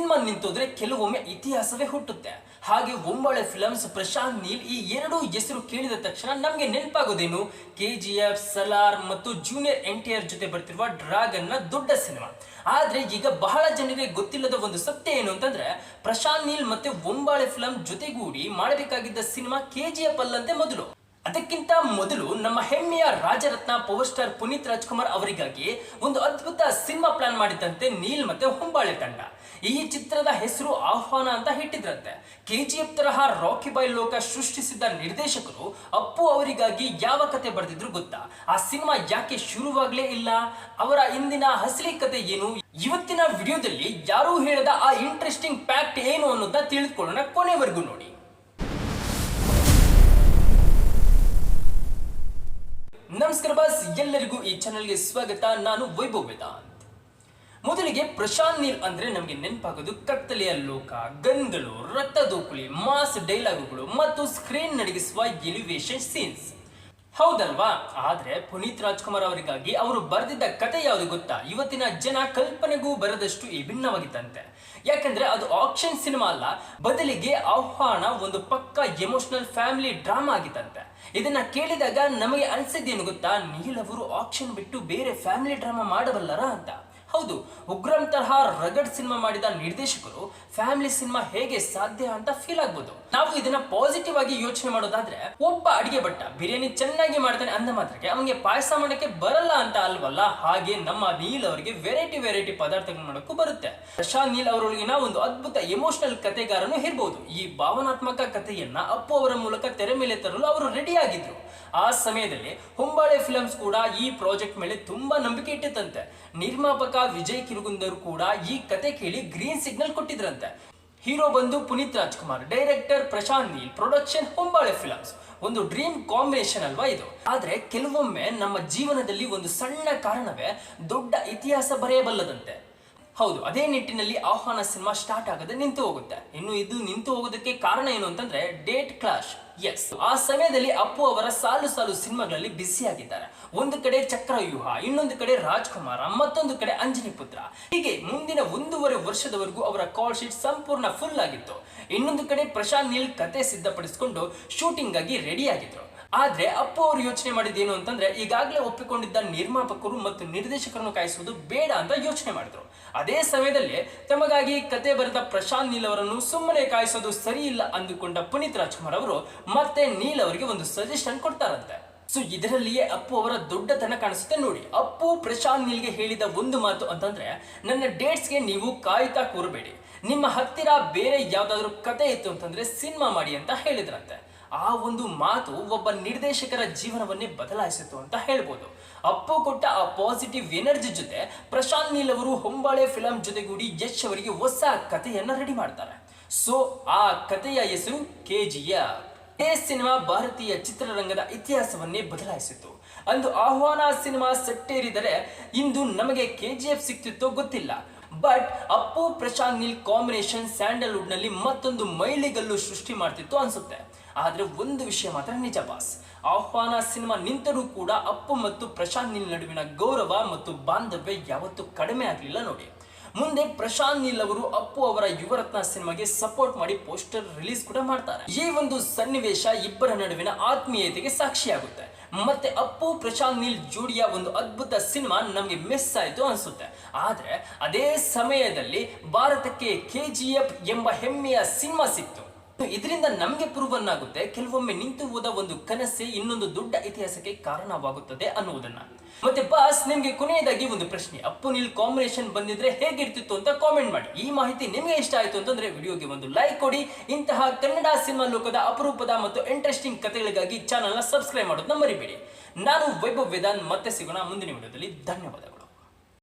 Cinema ನಿಂತೋದ್ರೆ ಕೆಲವೊಮ್ಮೆ ಇತಿಹಾಸವೇ ಹುಟ್ಟುತ್ತೆ. ಹಾಗೆ ಹೊಂಬಾಳೆ ಫಿಲಮ್ಸ್, ಪ್ರಶಾಂತ್ ನೀಲ್ ಈ ಎರಡೂ ಹೆಸರು ಕೇಳಿದ ತಕ್ಷಣ ನಮಗೆ ನೆನಪಾಗೋದೇನು? KGF, ಸಲಾರ್ ಮತ್ತು ಜೂನಿಯರ್ NTR ಜೊತೆ ಬರ್ತಿರುವ ಡ್ರ್ಯಾಗನ್ ನ ದೊಡ್ಡ ಸಿನಿಮಾ. ಆದ್ರೆ ಈಗ ಬಹಳ ಜನರಿಗೆ ಗೊತ್ತಿಲ್ಲದ ಒಂದು ಸತ್ಯ ಏನು ಅಂತಂದ್ರೆ, ಪ್ರಶಾಂತ್ ನೀಲ್ ಮತ್ತೆ ಹೊಂಬಾಳೆ ಫಿಲಂ ಜೊತೆಗೂಡಿ ಮಾಡಬೇಕಾಗಿದ್ದ ಸಿನಿಮಾ KGF ಅಲ್ಲಂತೆ ಮೊದಲು. ಅದಕ್ಕಿಂತ ಮೊದಲು ನಮ್ಮ ಹೆಮ್ಮೆಯ ರಾಜರತ್ನ ಪವರ್ ಸ್ಟಾರ್ ಪುನೀತ್ ರಾಜ್ಕುಮಾರ್ ಅವರಿಗಾಗಿ ಒಂದು ಅದ್ಭುತ ಸಿನಿಮಾ ಪ್ಲಾನ್ ಮಾಡಿದಂತೆ ನೀಲ್ ಮತ್ತೆ ಹೊಂಬಾಳೆ ತಂಡ. ಈ ಚಿತ್ರದ ಹೆಸರು ಆಹ್ವಾನ ಅಂತ ಇಟ್ಟಿದ್ರಂತೆ. KGF ತರಹ ರಾಕಿ ಬಾಯ್ ಲೋಕ ಸೃಷ್ಟಿಸಿದ್ದ ನಿರ್ದೇಶಕರು ಅಪ್ಪು ಅವರಿಗಾಗಿ ಯಾವ ಕತೆ ಬರೆದಿದ್ರು ಗೊತ್ತಾ? ಆ ಸಿನಿಮಾ ಯಾಕೆ ಶುರುವಾಗ್ಲೇ ಇಲ್ಲ? ಅವರ ಇಂದಿನ ಅಸಲಿ ಕತೆ ಏನು? ಇವತ್ತಿನ ವಿಡಿಯೋದಲ್ಲಿ ಯಾರೂ ಹೇಳದ ಆ ಇಂಟ್ರೆಸ್ಟಿಂಗ್ ಫ್ಯಾಕ್ಟ್ ಏನು ಅನ್ನೋದನ್ನ ತಿಳಿದುಕೊಳ್ಳೋಣ. ಕೊನೆವರೆಗೂ ನೋಡಿ. ನಮಸ್ಕಾರ ಬಾಸ್, ಎಲ್ಲರಿಗೂ ಈ ಚಾನೆಲ್ಗೆ ಸ್ವಾಗತ. ನಾನು ವೈಭವ್ ವೇದಾಂತ್. ಮೊದಲಿಗೆ ಪ್ರಶಾಂತ್ ನೀಲ್ ಅಂದ್ರೆ ನಮಗೆ ನೆನಪಾಗೋದು ಕತ್ತಲೆಯ ಲೋಕ, ಗನ್ಗಳು, ರಕ್ತದೋಕುಳಿ, ಮಾಸ್ ಡೈಲಾಗುಗಳು ಮತ್ತು ಸ್ಕ್ರೀನ್ ನಡಗಿಸುವ ಎಲಿವೇಶನ್ ಸೀನ್ಸ್. ಹೌದಲ್ವಾ? ಆದ್ರೆ ಪುನೀತ್ ರಾಜ್ಕುಮಾರ್ ಅವರಿಗಾಗಿ ಅವರು ಬರೆದಿದ್ದ ಕತೆ ಯಾವುದು ಗೊತ್ತಾ? ಇವತ್ತಿನ ಜನ ಕಲ್ಪನೆಗೂ ಬರದಷ್ಟು ವಿಭಿನ್ನವಾಗಿತ್ತಂತೆ. ಯಾಕಂದ್ರೆ ಅದು ಆಕ್ಷನ್ ಸಿನಿಮಾ ಅಲ್ಲ, ಬದಲಿಗೆ ಆಹ್ವಾನ ಒಂದು ಪಕ್ಕ ಎಮೋಷನಲ್ ಫ್ಯಾಮಿಲಿ ಡ್ರಾಮಾ ಆಗಿತ್ತಂತೆ. ಇದನ್ನ ಕೇಳಿದಾಗ ನಮಗೆ ಅನ್ಸಿದ್ದೇನು ಗೊತ್ತಾ? ನೀಲ್ ಅವರು ಆಕ್ಷನ್ ಬಿಟ್ಟು ಬೇರೆ ಫ್ಯಾಮಿಲಿ ಡ್ರಾಮಾ ಮಾಡಬಲ್ಲರ ಅಂತ. ಹೌದು, ಉಗ್ರಂ ತರಹ ರಗಡ್ ಸಿನಿಮಾ ಮಾಡಿದ ನಿರ್ದೇಶಕರು ಫ್ಯಾಮಿಲಿ ಸಿನಿಮಾ ಹೇಗೆ ಸಾಧ್ಯ ಅಂತ ಫೀಲ್ ಆಗ್ಬೋದು. ನಾವು ಇದನ್ನ ಪಾಸಿಟಿವ್ ಆಗಿ ಯೋಚನೆ ಮಾಡೋದಾದ್ರೆ, ಒಬ್ಬ ಅಡಿಗೆ ಭಟ್ಟ ಬಿರಿಯಾನಿ ಚೆನ್ನಾಗಿ ಮಾಡ್ತಾನೆ ಅಂದ ಮಾತ್ರಕ್ಕೆ ಅವನಿಗೆ ಪಾಯಸ ಮಾಡಕ್ಕೆ ಬರಲ್ಲ ಅಂತ ಅಲ್ವಲ್ಲ. ಹಾಗೆ ನಮ್ಮ ನೀಲ್ ಅವರಿಗೆ ವೆರೈಟಿ ಪದಾರ್ಥಗಳು ಮಾಡಕ್ಕೂ ಬರುತ್ತೆ. ಪ್ರಶಾಂತ್ ನೀಲ್ ಅವರೊಳಗಿನ ಒಂದು ಅದ್ಭುತ ಎಮೋಷನಲ್ ಕತೆಗಾರನು ಇರಬಹುದು. ಈ ಭಾವನಾತ್ಮಕ ಕಥೆಯನ್ನ ಅಪ್ಪು ಅವರ ಮೂಲಕ ತೆರೆ ಮೇಲೆ ತರಲು ಅವರು ರೆಡಿ ಆಗಿದ್ರು. ಆ ಸಮಯದಲ್ಲಿ ಹೊಂಬಾಳೆ ಫಿಲಮ್ಸ್ ಕೂಡ ಈ ಪ್ರಾಜೆಕ್ಟ್ ಮೇಲೆ ತುಂಬಾ ನಂಬಿಕೆ ಇಟ್ಟಿತ್ತಂತೆ. ನಿರ್ಮಾಪಕ ವಿಜಯ್ ಕಿರುಗುಂದರ್ ಕೂಡ ಈ ಕತೆ ಕೇಳಿ ಗ್ರೀನ್ ಸಿಗ್ನಲ್ ಕೊಟ್ಟಿದ್ರಂತೆ. ಹೀರೋ ಬಂದು ಪುನೀತ್ ರಾಜ್ಕುಮಾರ್, ಡೈರೆಕ್ಟರ್ ಪ್ರಶಾಂತ್ ನೀಲ್, ಪ್ರೊಡಕ್ಷನ್ ಹೊಂಬಾಳೆ ಫಿಲಮ್ಸ್. ಒಂದು ಡ್ರೀಮ್ ಕಾಂಬಿನೇಷನ್ ಅಲ್ವಾ ಇದು? ಆದ್ರೆ ಕೆಲವೊಮ್ಮೆ ನಮ್ಮ ಜೀವನದಲ್ಲಿ ಒಂದು ಸಣ್ಣ ಕಾರಣವೇ ದೊಡ್ಡ ಇತಿಹಾಸ ಬರೆಯಬಲ್ಲದಂತೆ. ಹೌದು, ಅದೇ ನಿಟ್ಟಿನಲ್ಲಿ ಆಹ್ವಾನ ಸಿನಿಮಾ ಸ್ಟಾರ್ಟ್ ಆಗದೆ ನಿಂತು ಹೋಗುತ್ತೆ. ಇನ್ನು ಇದು ನಿಂತು ಹೋಗೋದಕ್ಕೆ ಕಾರಣ ಏನು ಅಂತಂದ್ರೆ ಡೇಟ್ ಕ್ಲಾಶ್. ಎಸ್, ಆ ಸಮಯದಲ್ಲಿ ಅಪ್ಪು ಅವರ ಸಾಲು ಸಿನಿಮಾಗಳಲ್ಲಿ ಬ್ಯುಸಿ ಆಗಿದ್ದಾರೆ. ಒಂದು ಕಡೆ ಚಕ್ರವ್ಯೂಹ, ಇನ್ನೊಂದು ಕಡೆ ರಾಜ್ಕುಮಾರ, ಮತ್ತೊಂದು ಕಡೆ ಅಂಜನಿ ಪುತ್ರ. ಹೀಗೆ ಮುಂದಿನ 1.5 ವರ್ಷದವರೆಗೂ ಅವರ ಕಾಲ್ ಶೀಟ್ ಸಂಪೂರ್ಣ ಫುಲ್ ಆಗಿತ್ತು. ಇನ್ನೊಂದು ಕಡೆ ಪ್ರಶಾಂತ್ ನೀಲ್ ಕತೆ ಸಿದ್ಧಪಡಿಸಿಕೊಂಡು ಶೂಟಿಂಗ್ ಆಗಿ ರೆಡಿ ಆಗಿದ್ರು. ಆದ್ರೆ ಅಪ್ಪು ಅವರು ಯೋಚನೆ ಮಾಡಿದ್ದೇನು ಅಂತಂದ್ರೆ, ಈಗಾಗಲೇ ಒಪ್ಪಿಕೊಂಡಿದ್ದ ನಿರ್ಮಾಪಕರು ಮತ್ತು ನಿರ್ದೇಶಕರನ್ನು ಕಾಯಿಸುವುದು ಬೇಡ ಅಂತ ಯೋಚನೆ ಮಾಡಿದ್ರು. ಅದೇ ಸಮಯದಲ್ಲಿ ತಮಗಾಗಿ ಕತೆ ಬರೆದ ಪ್ರಶಾಂತ್ ನೀಲ್ ಅವರನ್ನು ಸುಮ್ಮನೆ ಕಾಯಿಸೋದು ಸರಿ ಇಲ್ಲ ಅಂದುಕೊಂಡ ಪುನೀತ್ ರಾಜ್ಕುಮಾರ್ ಅವರು ಮತ್ತೆ ನೀಲ್ ಅವರಿಗೆ ಒಂದು ಸಜೆಷನ್ ಕೊಡ್ತಾರಂತೆ. ಸೊ ಇದರಲ್ಲಿಯೇ ಅಪ್ಪು ಅವರ ದೊಡ್ಡತನ ಕಾಣಿಸುತ್ತೆ ನೋಡಿ. ಅಪ್ಪು ಪ್ರಶಾಂತ್ ನೀಲ್ಗೆ ಹೇಳಿದ ಒಂದು ಮಾತು ಅಂತಂದ್ರೆ, ನನ್ನ ಡೇಟ್ಸ್ಗೆ ನೀವು ಕಾಯ್ತಾ ಕೂರಬೇಡಿ, ನಿಮ್ಮ ಹತ್ತಿರ ಬೇರೆ ಯಾವ್ದಾದ್ರು ಕತೆ ಇತ್ತು ಅಂತಂದ್ರೆ ಸಿನಿಮಾ ಮಾಡಿ ಅಂತ ಹೇಳಿದ್ರಂತೆ. ಆ ಒಂದು ಮಾತು ಒಬ್ಬ ನಿರ್ದೇಶಕರ ಜೀವನವನ್ನೇ ಬದಲಾಯಿಸಿತು ಅಂತ ಹೇಳ್ಬೋದು. ಅಪ್ಪು ಕೊಟ್ಟ ಆ ಪಾಸಿಟಿವ್ ಎನರ್ಜಿ ಜೊತೆ ಪ್ರಶಾಂತ್ ನೀಲ್ ಅವರು ಹೊಂಬಾಳೆ ಫಿಲಂ ಜೊತೆಗೂಡಿ ಯಶ್ ಅವರಿಗೆ ಹೊಸ ಕಥೆಯನ್ನ ರೆಡಿ ಮಾಡ್ತಾರೆ. ಸೊ ಆ ಕಥೆಯ ಹೆಸರು KGF. ಈ ಸಿನಿಮಾ ಭಾರತೀಯ ಚಿತ್ರರಂಗದ ಇತಿಹಾಸವನ್ನೇ ಬದಲಾಯಿಸಿತು. ಅಂದು ಆಹ್ವಾನ ಸಿನಿಮಾ ಸೆಟ್ಟೇರಿದರೆ ಇಂದು ನಮಗೆ KGF ಸಿಕ್ತಿತ್ತೋ ಗೊತ್ತಿಲ್ಲ. But Appu Prashanth Neel combination Sandalwood ನಲ್ಲಿ ಮತ್ತೊಂದು ಮೈಲಿಗಲ್ಲು ಸೃಷ್ಟಿ ಮಾಡ್ತಿತ್ತು ಅನ್ಸುತ್ತೆ. ಆದ್ರೆ ಒಂದು ವಿಷಯ ಮಾತ್ರ ನಿಜ ಬಾಸ್, ಆಹ್ವಾನ ಸಿನಿಮಾ ನಿಂತರೂ ಕೂಡ ಅಪ್ಪು ಮತ್ತು ಪ್ರಶಾಂತ್ ನೀಲ್ ನಡುವಿನ ಗೌರವ ಮತ್ತು ಬಾಂಧವ್ಯ ಯಾವತ್ತೂ ಕಡಿಮೆ ಆಗಲಿಲ್ಲ ನೋಡಿ. ಮುಂದೆ ಪ್ರಶಾಂತ್ ನೀಲ್ ಅವರು ಅಪ್ಪು ಅವರ ಯುವರತ್ನ ಸಿನಿಮಾಗೆ ಸಪೋರ್ಟ್ ಮಾಡಿ ಪೋಸ್ಟರ್ ರಿಲೀಸ್ ಕೂಡ ಮಾಡ್ತಾರೆ. ಈ ಒಂದು ಸನ್ನಿವೇಶ ಇಬ್ಬರ ನಡುವಿನ ಆತ್ಮೀಯತೆಗೆ ಸಾಕ್ಷಿಯಾಗುತ್ತೆ. ಮತ್ತೆ ಅಪ್ಪು ಪ್ರಶಾಂತ್ ನೀಲ್ ಜೋಡಿಯ ಒಂದು ಅದ್ಭುತ ಸಿನಿಮಾ ನಮಗೆ ಮಿಸ್ ಆಯ್ತು ಅನ್ಸುತ್ತೆ. ಆದ್ರೆ ಅದೇ ಸಮಯದಲ್ಲಿ ಭಾರತಕ್ಕೆ KGF ಎಂಬ ಹೆಮ್ಮೆಯ ಸಿನಿಮಾ ಸಿಕ್ತು. ಇದರಿಂದ ನಮಗೆ ಪ್ರೂವ್ ಆಗುತ್ತೆ, ಕೆಲವೊಮ್ಮೆ ನಿಂತು ಹೋದ ಒಂದು ಕನಸೆ ಇನ್ನೊಂದು ದೊಡ್ಡ ಇತಿಹಾಸಕ್ಕೆ ಕಾರಣವಾಗುತ್ತದೆ ಅನ್ನುವುದನ್ನ. ಮತ್ತೆ ಬಾಸ್, ನಿಮ್ಗೆ ಕೊನೆಯದಾಗಿ ಒಂದು ಪ್ರಶ್ನೆ, ಅಪ್ಪು ನೀಲ್ ಕಾಂಬಿನೇಷನ್ ಬಂದಿದ್ರೆ ಹೇಗಿರ್ತಿತ್ತು ಅಂತ ಕಾಮೆಂಟ್ ಮಾಡಿ. ಈ ಮಾಹಿತಿ ನಿಮಗೆ ಇಷ್ಟ ಆಯ್ತು ಅಂತಂದ್ರೆ ವಿಡಿಯೋಗೆ ಒಂದು ಲೈಕ್ ಕೊಡಿ. ಇಂತಹ ಕನ್ನಡ ಸಿನಿಮಾ ಲೋಕದ ಅಪರೂಪದ ಮತ್ತು ಇಂಟ್ರೆಸ್ಟಿಂಗ್ ಕಥೆಗಳಿಗಾಗಿ ಚಾನೆಲ್ನ ಸಬ್ಸ್ಕ್ರೈಬ್ ಮಾಡೋದನ್ನ ಮರಿಬೇಡಿ. ನಾನು ವೈಭವ್ ವೇದಾಂತ್, ಮತ್ತೆ ಸಿಗೋಣ ಮುಂದಿನ ವಿಡಿಯೋದಲ್ಲಿ. ಧನ್ಯವಾದಗಳು.